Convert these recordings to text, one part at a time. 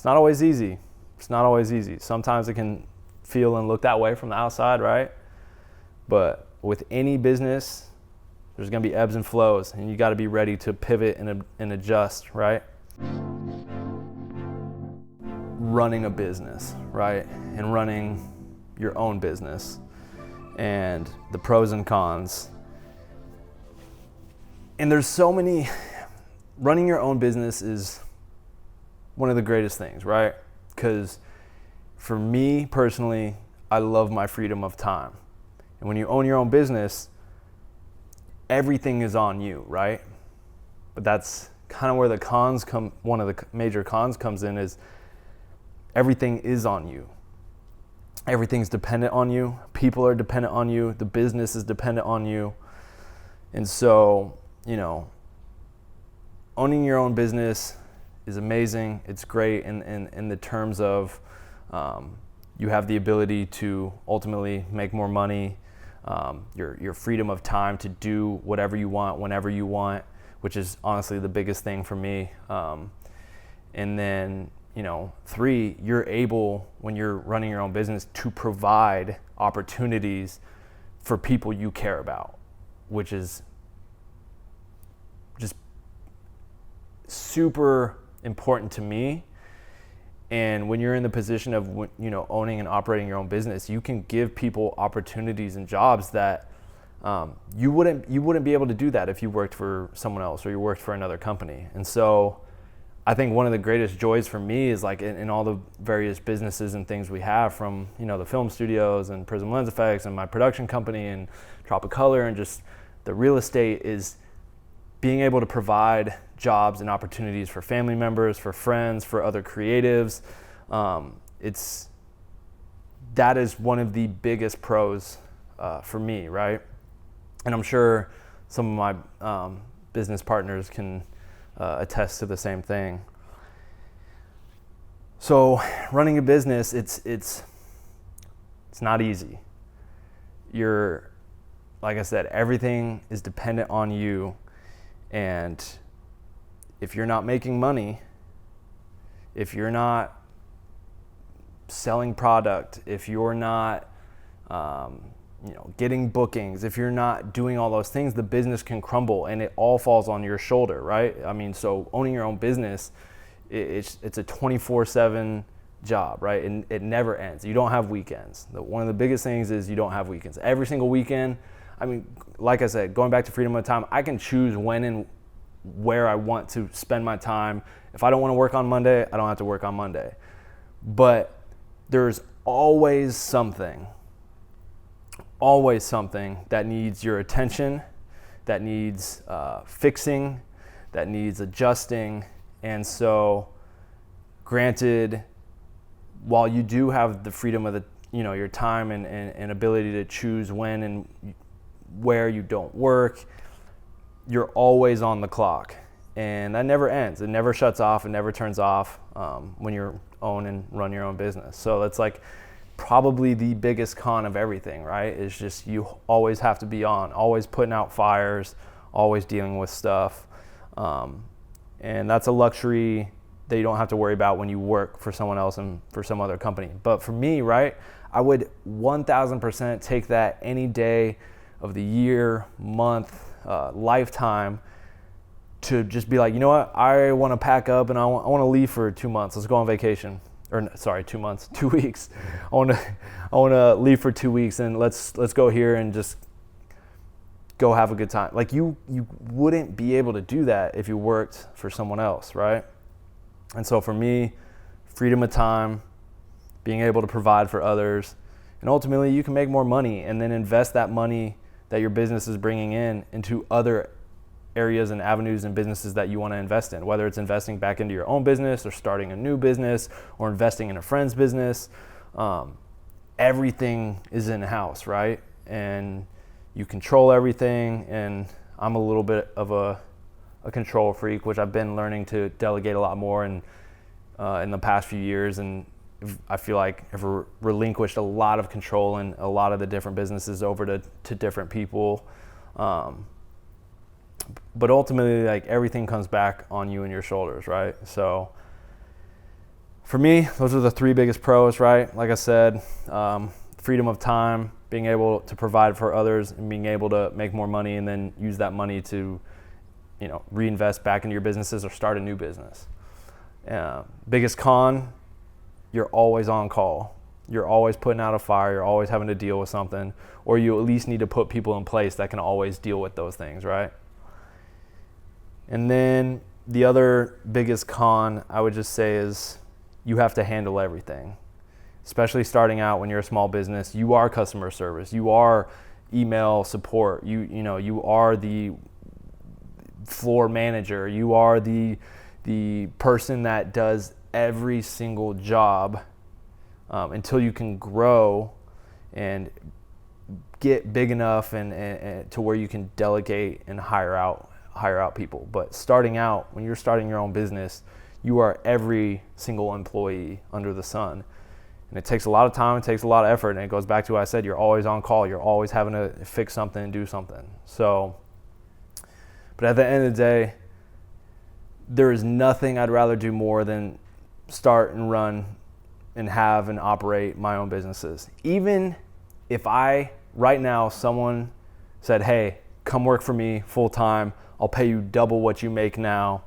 not always easy. It's not always easy. Sometimes it can feel and look that way from the outside, right? But with any business, there's going to be ebbs and flows, and you got to be ready to pivot and adjust, right? Running a business, right? And running your own business, and the pros and cons. And there's so many. Running your own business is one of the greatest things, right? Because for me personally, I love my freedom of time. And when you own your own business, everything is on you, right? But that's kind of where the cons come. One of the major cons comes in is everything is on you. Everything's dependent on you. People are dependent on you. The business is dependent on you. And so, owning your own business is amazing. It's great in the terms of you have the ability to ultimately make more money, your freedom of time to do whatever you want, whenever you want, which is honestly the biggest thing for me. And then, 3, you're able, when you're running your own business, to provide opportunities for people you care about, which is just super important to me. And when you're in the position of, owning and operating your own business, you can give people opportunities and jobs that you wouldn't be able to do that if you worked for someone else or you worked for another company. And so I think one of the greatest joys for me is like in all the various businesses and things we have, from the film studios and Prism Lens Effects and my production company and Tropicolor and just the real estate, is being able to provide jobs and opportunities for family members, for friends, for other creatives. That is one of the biggest pros for me, right? And I'm sure some of my business partners can attest to the same thing. So running a business, it's not easy. Like I said, everything is dependent on you. And if you're not making money, if you're not selling product, if you're not getting bookings, if you're not doing all those things, the business can crumble and it all falls on your shoulder, right? I mean, so owning your own business, it's a 24/7 job, right? And it never ends. You don't have weekends. One of the biggest things is you don't have weekends. Every single weekend, I mean, like I said, going back to freedom of time, I can choose when and where I want to spend my time. If I don't want to work on Monday, I don't have to work on Monday. But there's always something that needs your attention, that needs fixing, that needs adjusting. And so, granted, while you do have the freedom of your time and ability to choose when and where you don't work, you're always on the clock, and that never ends. It never shuts off. It never turns off when you own and run your own business. So that's like probably the biggest con of everything, right? Is just you always have to be on, always putting out fires, always dealing with stuff. And that's a luxury that you don't have to worry about when you work for someone else and for some other company. But for me, right, I would 1000% take that any day of the year, month, lifetime, to just be like, you know what, I want to pack up and I want to leave for 2 months. Let's go on vacation. Or sorry, 2 months, 2 weeks. I want to leave for 2 weeks and let's go here and just go have a good time. Like you wouldn't be able to do that if you worked for someone else, right? And so for me, freedom of time, being able to provide for others, and ultimately you can make more money and then invest that money that your business is bringing in into other areas and avenues and businesses that you want to invest in, whether it's investing back into your own business or starting a new business or investing in a friend's business. Everything is in-house, right? And you control everything, and I'm a little bit of a control freak, which I've been learning to delegate a lot more in the past few years, and I feel like I've relinquished a lot of control in a lot of the different businesses over to different people. But ultimately, like, everything comes back on you and your shoulders, right? So for me, those are the three biggest pros, right? Like I said, freedom of time, being able to provide for others, and being able to make more money and then use that money to, reinvest back into your businesses or start a new business. Biggest con, you're always on call. You're always putting out a fire. You're always having to deal with something, or you at least need to put people in place that can always deal with those things, right? And then the other biggest con I would just say is you have to handle everything, especially starting out when you're a small business. You are customer service. You are email support. You are the floor manager. You are the person that does every single job until you can grow and get big enough and to where you can delegate and hire out people. But starting out, when you're starting your own business, you are every single employee under the sun. And it takes a lot of time, it takes a lot of effort, and it goes back to what I said, you're always on call, you're always having to fix something and do something. So, but at the end of the day, there is nothing I'd rather do more than start and run and have and operate my own businesses. Even if right now, someone said, hey, come work for me full time, I'll pay you double what you make now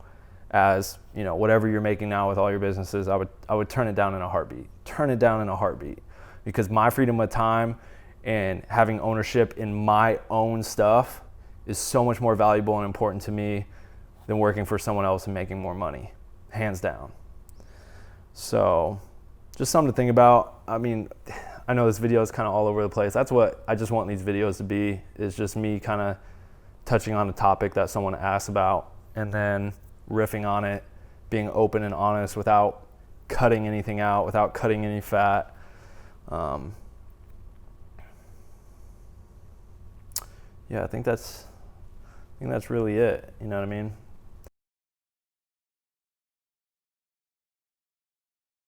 as, whatever you're making now with all your businesses, I would turn it down in a heartbeat. Because my freedom of time and having ownership in my own stuff is so much more valuable and important to me than working for someone else and making more money, hands down. So just something to think about. I mean, I know this video is kind of all over the place. That's what I just want these videos to be, is just me kind of touching on a topic that someone asked about and then riffing on it, being open and honest without cutting anything out, without cutting any fat. I think that's really it. You know what I mean?